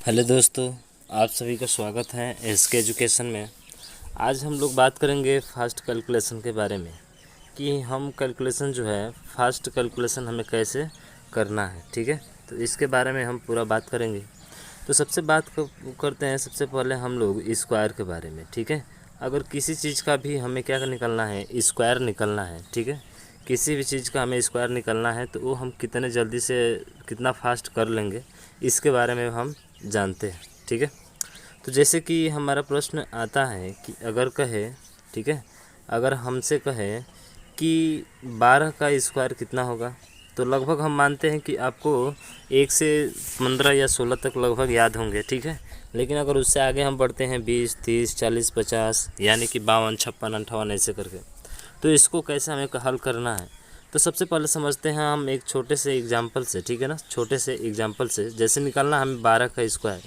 Hello दोस्तों, आप सभी का स्वागत है एसके एजुकेशन में। आज हम लोग बात करेंगे फास्ट कैलकुलेशन के बारे में कि हम कैलकुलेशन जो है फास्ट कैलकुलेशन हमें कैसे करना है। ठीक है, तो इसके बारे में हम पूरा बात करेंगे। तो सबसे करते हैं सबसे पहले हम लोग स्क्वायर के बारे में। ठीक है, अगर किसी चीज़ का भी हमें क्या निकलना है, स्क्वायर निकलना है। ठीक है, किसी भी चीज़ का हमें स्क्वायर निकलना है तो वो हम कितने जल्दी से कितना फास्ट कर लेंगे इसके बारे में हम जानते हैं। ठीक है, तो जैसे कि हमारा प्रश्न आता है कि अगर कहे, ठीक है, अगर हमसे कहे कि 12 का स्क्वायर कितना होगा, तो लगभग हम मानते हैं कि आपको 1 से 15 या 16 तक लगभग याद होंगे। ठीक है, लेकिन अगर उससे आगे हम बढ़ते हैं 20, 30, 40, 50 यानी कि 52, 56, 58 ऐसे करके, तो इसको कैसे हमें हल करना है। तो सबसे पहले समझते हैं हम एक छोटे से एग्जाम्पल से। ठीक है ना, छोटे से एग्जाम्पल से जैसे निकालना हमें 12 का स्क्वायर।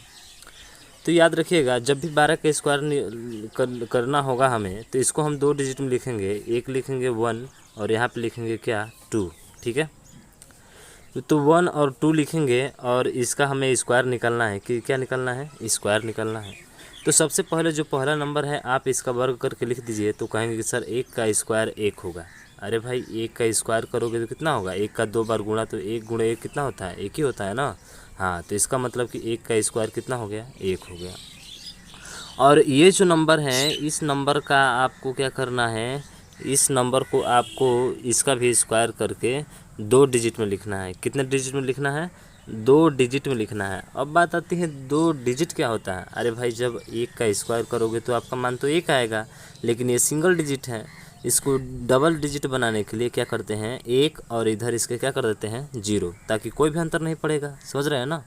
तो याद रखिएगा, जब भी 12 का स्क्वायर करना होगा हमें, तो इसको हम 2 डिजिट में लिखेंगे। एक लिखेंगे 1 और यहाँ पे लिखेंगे क्या 2। ठीक है, तो 1 और 2 लिखेंगे और इसका हमें स्क्वायर निकालना है कि क्या निकालना है, स्क्वायर निकालना है। तो सबसे पहले जो पहला नंबर है आप इसका वर्ग करके लिख दीजिए। तो कहेंगे कि सर 1 का स्क्वायर 1 होगा। अरे भाई, 1 का स्क्वायर करोगे तो कितना होगा, 1 का 2 बार गुणा, तो 1 गुणे 1 कितना होता है, 1 ही होता है ना। हाँ, तो इसका मतलब कि 1 का स्क्वायर कितना हो गया, 1 हो गया। और ये जो नंबर है, इस नंबर का आपको क्या करना है, इस नंबर को आपको इसका भी स्क्वायर करके 2 डिजिट में लिखना है। कितने डिजिट में लिखना है, 2 डिजिट में लिखना है। अब बात आती है 2 डिजिट क्या होता है। अरे भाई, जब 1 का स्क्वायर करोगे तो आपका मान तो 1 आएगा, लेकिन ये सिंगल डिजिट है। इसको डबल डिजिट बनाने के लिए क्या करते हैं, 1 और इधर इसके क्या कर देते हैं 0, ताकि कोई भी अंतर नहीं पड़ेगा। समझ रहे हैं ना,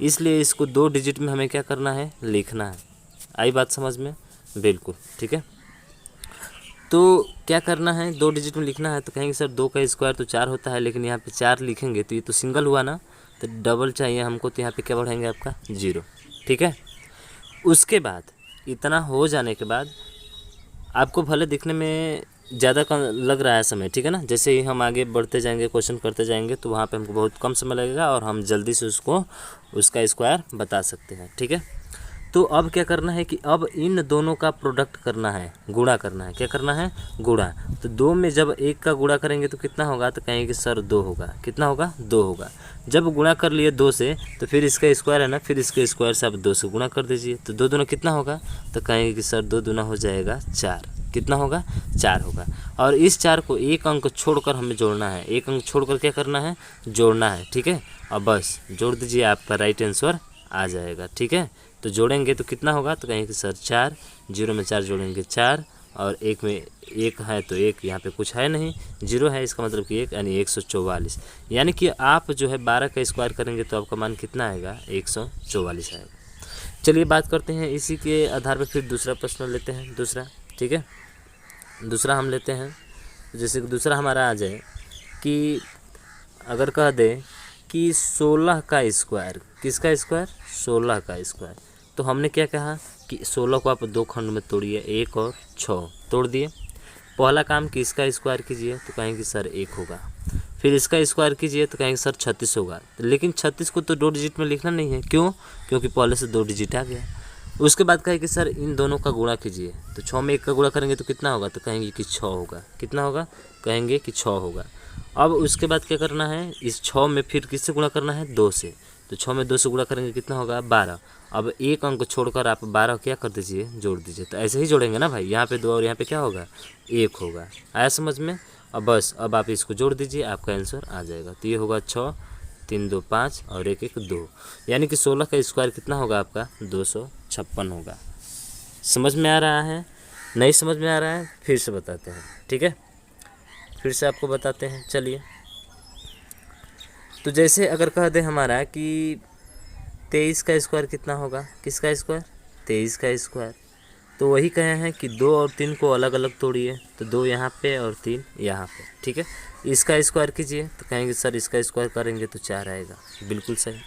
इसलिए इसको 2 डिजिट में हमें क्या करना है, लिखना है। आई बात समझ में, बिल्कुल ठीक है। तो क्या करना है, 2 डिजिट में लिखना है। तो कहेंगे सर 2 का स्क्वायर तो 4 होता है, लेकिन यहाँ पे 4 लिखेंगे तो ये तो सिंगल हुआ ना, तो डबल चाहिए हमको। तो यहाँ पे क्या बढ़ाएंगे, आपका 0। ठीक है, उसके बाद इतना हो जाने के बाद आपको भले दिखने में ज़्यादा लग रहा है समय, ठीक है ना, जैसे ही हम आगे बढ़ते जाएंगे, क्वेश्चन करते जाएंगे, तो वहाँ पे हमको बहुत कम समय लगेगा और हम जल्दी से उसका स्क्वायर बता सकते हैं। ठीक है, तो अब क्या करना है कि अब इन दोनों का प्रोडक्ट करना है, गुणा करना है। क्या करना है, गुणा। तो 2 में जब 1 का गुणा करेंगे तो कितना होगा, तो कहेंगे कि सर 2 होगा। कितना होगा, 2 होगा। जब गुणा कर लिए 2 से, तो फिर इसका स्क्वायर है ना, फिर इसके स्क्वायर से आप 2 से गुणा कर दीजिए। तो 2 दूना कितना होगा, तो कहेंगे कि सर 2 दूना हो जाएगा 4। कितना होगा, 4 होगा। और इस 4 को एक अंक छोड़कर हमें जोड़ना है। एक अंक छोड़कर क्या करना है, जोड़ना है। ठीक है, और बस जोड़ दीजिए, आपका राइट आंसर आ जाएगा। ठीक है, तो जोड़ेंगे तो कितना होगा, तो कहेंगे कि सर 4, 0 में 4 जोड़ेंगे 4, और 1 में 1 है तो 1 यहाँ पे कुछ है नहीं, 0 है, इसका मतलब कि 1 यानी 144। यानी कि आप जो है 12 का स्क्वायर करेंगे तो आपका मान कितना आएगा, 144 आएगा। चलिए बात करते हैं इसी के आधार पर, फिर दूसरा प्रश्न लेते हैं। दूसरा, ठीक है, दूसरा हम लेते हैं। जैसे कि दूसरा हमारा आ जाए कि अगर कह दे कि 16 का स्क्वायर, किसका स्क्वायर, 16 का स्क्वायर। तो हमने क्या कहा कि 16 को आप 2 खंड में तोड़िए, 1 और 6 तोड़ दिए। पहला काम कि इसका स्क्वायर कीजिए, तो कहेंगे सर 1 होगा। फिर इसका स्क्वायर कीजिए तो कहेंगे सर 36 होगा। लेकिन 36 को तो 2 डिजिट में लिखना नहीं है, क्यों, क्योंकि पहले से 2 डिजिट आ गया। उसके बाद कहे कि सर इन दोनों का गुणा कीजिए। तो 6 में 1 का गुणा करेंगे तो कितना होगा, तो कहेंगे कि 6 होगा। कितना होगा, कहेंगे कि 6 होगा। अब उसके बाद क्या करना है, इस 6 में फिर किससे गुणा करना है, 2 से। तो 6 में 2 से गुणा करेंगे कितना होगा, 12। अब एक अंक छोड़कर आप 12 क्या कर दीजिए, जोड़ दीजिए। तो ऐसे ही जोड़ेंगे ना भाई, यहाँ पे 2 और यहाँ पे क्या होगा, 1 होगा। आया समझ में। अब बस अब आप इसको जोड़ दीजिए, आपका आंसर आ जाएगा। तो ये होगा 6, 3 2 5 और 1 1 2, यानी कि 16 का स्क्वायर कितना होगा आपका, 256 होगा। समझ में आ रहा है, नहीं समझ में आ रहा है, फिर से बताते हैं। ठीक है, फिर से आपको बताते हैं। चलिए, तो जैसे अगर कह दे हमारा कि 23 का स्क्वायर कितना होगा, किसका स्क्वायर, 23 का स्क्वायर। तो वही कहे हैं कि 2 और 3 को अलग अलग तोड़िए। तो 2 यहाँ पे और 3 यहाँ पे। ठीक है, इसका स्क्वायर कीजिए, तो कहेंगे सर इसका स्क्वायर करेंगे तो 4 आएगा। बिल्कुल सही।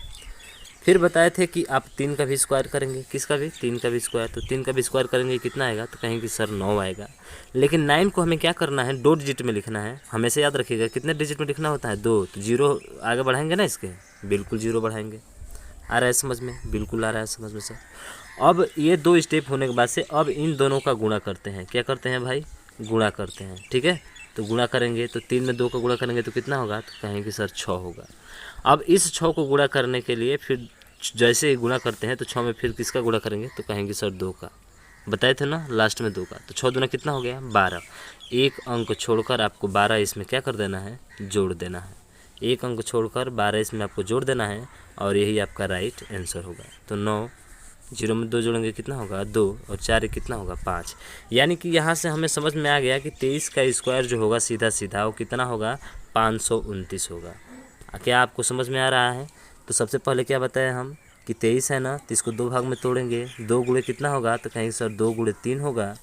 फिर बताए थे कि आप 3 का भी स्क्वायर करेंगे, किसका भी, 3 का भी स्क्वायर। तो 3 का भी स्क्वायर करेंगे कितना आएगा, तो कहेंगे सर 9 आएगा। लेकिन 9 को हमें क्या करना है, 2 डिजिट में लिखना है। हमेशा याद रखिएगा कितने डिजिट में लिखना होता है, 2। तो 0 आगे बढ़ाएंगे ना इसके, बिल्कुल 0 बढ़ाएंगे, आ रहा है समझ में? बिल्कुल आ रहा है समझ में सर। अब ये 2 स्टेप होने के बाद से अब इन दोनों का गुणा करते हैं। क्या करते हैं भाई? गुणा करते हैं, ठीक है। तो गुणा करेंगे तो 3 में 2 का गुणा करेंगे तो कितना होगा? तो कहेंगे सर 6 होगा। अब इस 6 को गुणा करने के लिए फिर जैसे ही गुणा करते हैं तो 6 में फिर किसका गुणा करेंगे? तो कहेंगे सर 2 का। बताए थे ना लास्ट में 2 का। तो 6 दूना कितना हो गया? 12। एक अंक छोड़कर आपको 12 इसमें क्या कर देना है? जोड़ देना है। एक अंक छोड़कर 12 इसमें आपको जोड़ देना है और यही आपका राइट आंसर होगा। तो 9, 0 में 2 जोड़ेंगे कितना होगा? 2 और 4 कितना होगा? 5। यानी कि यहाँ से हमें समझ में आ गया कि 23 का स्क्वायर जो होगा सीधा सीधा वो कितना होगा? 529 होगा। क्या आपको समझ में आ रहा है? तो सबसे पहले क्या बताया हम कि 23 है ना, तो इसको 2 भाग में तोड़ेंगे। 2 गुणे कितना होगा? तो कहेंगे सर 2 गुणे 3 होगा।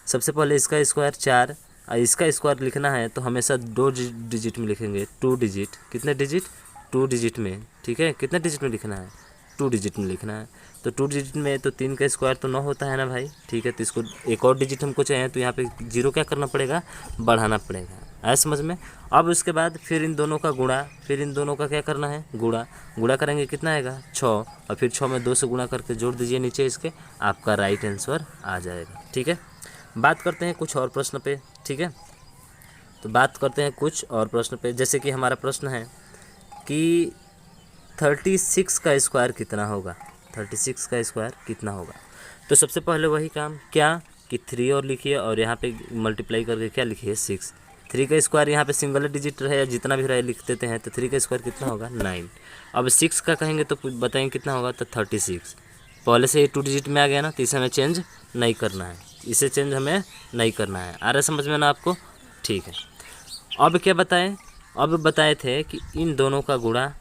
सबसे पहले इसका स्क्वायर 4 और इसका स्क्वायर लिखना है तो हमेशा 2 डिजिट में लिखेंगे। 2 डिजिट, कितने डिजिट? 2 डिजिट में, ठीक है। कितने डिजिट में लिखना है? 2 डिजिट में लिखना है। तो 2 डिजिट में तो 3 का स्क्वायर तो 9 होता है ना भाई, ठीक है। तो इसको एक और डिजिट हमको चाहिए तो यहाँ पे 0 क्या करना पड़ेगा? बढ़ाना पड़ेगा। आया समझ में? अब उसके बाद फिर इन दोनों का गुणा, फिर इन दोनों का क्या करना है? गुणा। गुणा करेंगे कितना आएगा? 6 और फिर 6 में 2 से गुणा करके जोड़ दीजिए नीचे इसके, आपका राइट आंसर आ जाएगा, ठीक है। बात करते हैं कुछ और प्रश्न पे, ठीक है। तो बात करते हैं कुछ और प्रश्न पे, जैसे कि हमारा प्रश्न है कि 36 का स्क्वायर कितना होगा? 36 का स्क्वायर कितना होगा? तो सबसे पहले वही काम क्या कि 3 और लिखिए और यहाँ पे मल्टीप्लाई करके क्या लिखिए? 6। 3 का स्क्वायर यहाँ पे सिंगल डिजिट रहे या जितना भी रहे लिख देते हैं। तो 3 का स्क्वायर कितना होगा? 9। अब 6 का कहेंगे तो बताएंगे कितना होगा? तो 36। पहले से ये 2 डिजिट में आ गया ना, तो इसे हमें चेंज नहीं करना है, इसे चेंज हमें नहीं करना है। आ रहा है समझ में ना आपको? ठीक है। अब क्या बताएं? अब बताए थे कि इन दोनों का गुणा,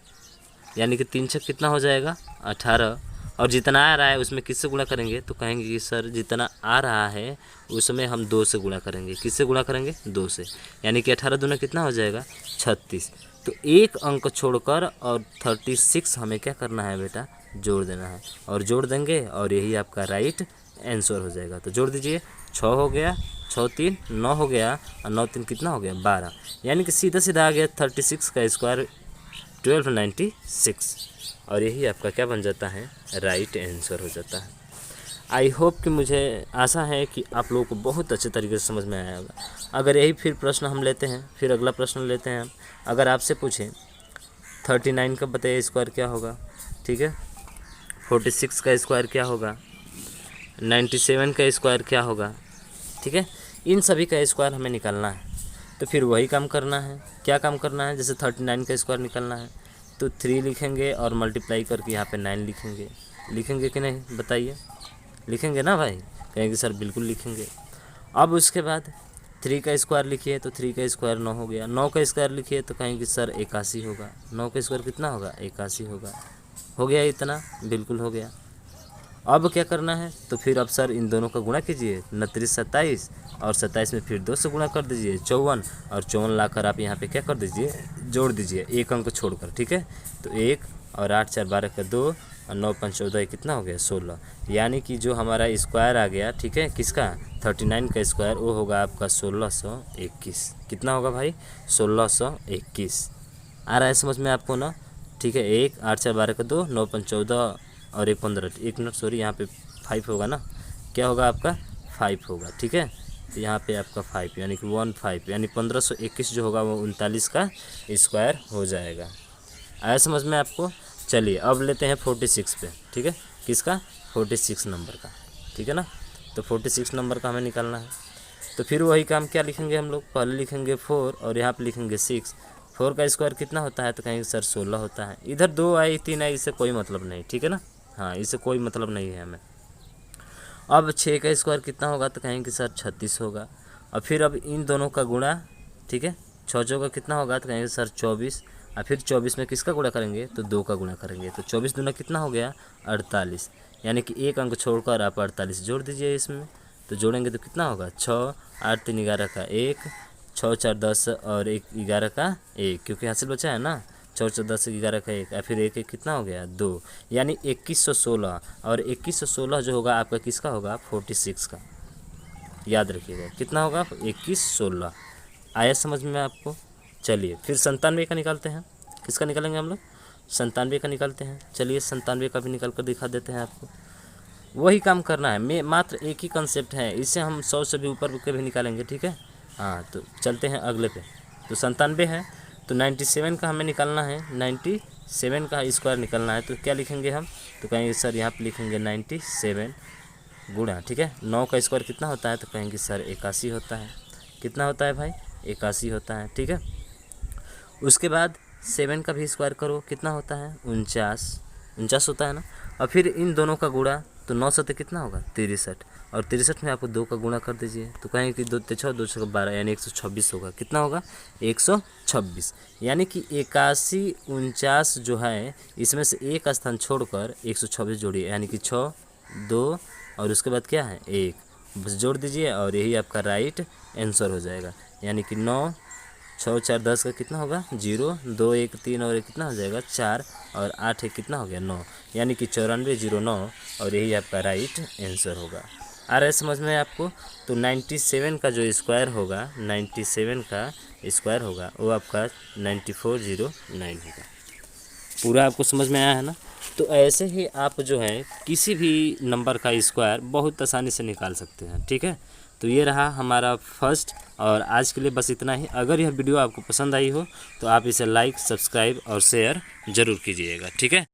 यानी कि 3 छक कितना हो जाएगा? 18। और जितना आ रहा है उसमें किससे गुणा करेंगे? तो कहेंगे कि सर जितना आ रहा है उसमें हम 2 से गुणा करेंगे। किससे गुणा करेंगे? 2 से। यानी कि 18 दूना कितना हो जाएगा? 36। तो एक अंक छोड़कर और 36 हमें क्या करना है बेटा? जोड़ देना है। और जोड़ देंगे और यही आपका राइट आंसर हो जाएगा। तो जोड़ दीजिए। 6 हो गया, 6 3 9 हो गया और 9 3 कितना हो गया? 12। यानी कि सीधा सीधा आ गया 36 का स्क्वायर 1296 और यही आपका क्या बन जाता है? राइट आंसर हो जाता है। आई होप कि मुझे आशा है कि आप लोगों को बहुत अच्छे तरीके से समझ में आया होगा। अगर यही फिर प्रश्न हम लेते हैं, फिर अगला प्रश्न लेते हैं हम। अगर आपसे पूछें 39 का बताइए स्क्वायर क्या होगा, ठीक है। 46 का स्क्वायर क्या होगा? 97 का स्क्वायर क्या होगा, ठीक है। इन सभी का स्क्वायर हमें निकालना है। तो फिर वही काम करना है। क्या काम करना है? जैसे 39 का स्क्वायर निकालना है तो 3 लिखेंगे और मल्टीप्लाई करके यहाँ पे 9 लिखेंगे। लिखेंगे कि नहीं बताइए? लिखेंगे ना भाई? कहेंगे सर बिल्कुल लिखेंगे। अब उसके बाद 3 का स्क्वायर लिखिए तो 3 का स्क्वायर 9 हो गया। 9 का स्क्वायर लिखिए तो कहेंगे सर 81 होगा। 9 का स्क्वायर कितना होगा? 81 होगा। हो गया इतना? बिल्कुल हो गया। अब क्या करना है? तो फिर अब सर इन दोनों का गुणा कीजिए। 29 27 और 27 में फिर 2 से गुणा कर दीजिए 54 और 54 लाकर आप यहाँ पे क्या कर दीजिए? जोड़ दीजिए एक अंक छोड़कर, ठीक है। तो 1 और 8 4 12 का 2 और 9 5 14 कितना हो गया? 16। यानी कि जो हमारा स्क्वायर आ गया, ठीक है, किसका? 39 का स्क्वायर वो होगा आपका 1621। कितना होगा भाई? 1621। आ रहा है समझ में आपको ना? ठीक है। 1 8 4 12 का 2 9 5 14 और 1 15 1 मिनट सॉरी यहाँ पे 5 होगा ना। क्या होगा आपका? 5 होगा, ठीक है। तो यहाँ पे आपका 5 यानी कि 15 यानी 1521 जो होगा वो 39 का स्क्वायर हो जाएगा। आया समझ में आपको? चलिए अब लेते हैं 46 पे, ठीक है। किसका? 46 नंबर का, ठीक है ना। तो 46 नंबर का हमें निकालना है। तो फिर वही काम क्या लिखेंगे हम लोग? पहले लिखेंगे 4 और यहाँ पे लिखेंगे 6। 4 का स्क्वायर कितना होता है? तो कहेंगे सर 16 होता है। इधर 2 आई 3 आई इससे कोई मतलब नहीं, ठीक है ना। हाँ, इससे कोई मतलब नहीं है हमें। अब 6 का स्क्वायर कितना होगा? तो कहेंगे सर 36 होगा। और फिर अब इन दोनों का गुणा, ठीक है। 6 का कितना होगा? तो कहेंगे सर 24 और फिर 24 में किसका गुणा करेंगे? तो 2 का गुणा करेंगे। तो 24 दूना कितना हो गया? 48। यानी कि एक अंक छोड़कर आप 48 जोड़ दीजिए इसमें। तो जोड़ेंगे तो कितना होगा? 6 8 3 11 का 1 6 4 10 और 1 11 का 1, क्योंकि हासिल बचा है ना। 4 4 10 11 का 1 और फिर 1 1 कितना हो गया? 2। यानी 2116 और 2116 जो होगा आपका किसका होगा? 46 का। याद रखिएगा कितना होगा? 2116। आया समझ में आपको? चलिए फिर 97 का निकालते हैं। किसका निकालेंगे हम लोग? 97 का निकालते हैं। चलिए 97 का भी निकाल कर दिखा देते हैं आपको। वही काम करना है, मैं मात्र एक ही कंसेप्ट है, इससे हम 100 से भी ऊपर के भी निकालेंगे, ठीक है। हाँ, तो चलते हैं अगले पे। तो 97 है, तो 97 का हमें निकालना है, 97 का स्क्वायर निकालना है। तो क्या लिखेंगे हम, तो कहेंगे सर यहाँ पे लिखेंगे 97 गुणा, ठीक है, 9 का स्क्वायर कितना होता है, तो कहेंगे सर 81 होता है। कितना होता है भाई, 81 होता है, ठीक है। उसके बाद 7 का भी स्क्वायर करो, कितना होता है, 49 होता है ना। और फिर इन दोनों का गुणा, तो 9 से कितना होगा, 63, और 63 में आपको 2 का गुणा कर दीजिए, तो कहेंगे कि 2 6 2 6 12 यानी 126 होगा। कितना होगा, 126। यानी कि 81 49 जो है, इसमें से एक स्थान छोड़कर 126 जोड़िए, यानी कि 6 2 और उसके बाद क्या है 1, बस जोड़ दीजिए और यही आपका राइट आंसर हो जाएगा। यानी कि 9 6 4 10 का कितना होगा 0, 2 1 3 और 1 कितना हो जाएगा 4 और 8 1 कितना हो गया 9, यानी कि 9409 और यही आपका राइट आंसर होगा। आ रहा है समझ में आपको। तो 97 का जो स्क्वायर होगा, 97 का स्क्वायर होगा वो आपका 9409 होगा। पूरा आपको समझ में आया है ना। तो ऐसे ही आप जो है किसी भी नंबर का स्क्वायर बहुत आसानी से निकाल सकते हैं, ठीक है। तो ये रहा हमारा फर्स्ट, और आज के लिए बस इतना ही। अगर यह वीडियो आपको पसंद आई हो तो आप इसे लाइक, सब्सक्राइब और शेयर ज़रूर कीजिएगा, ठीक है।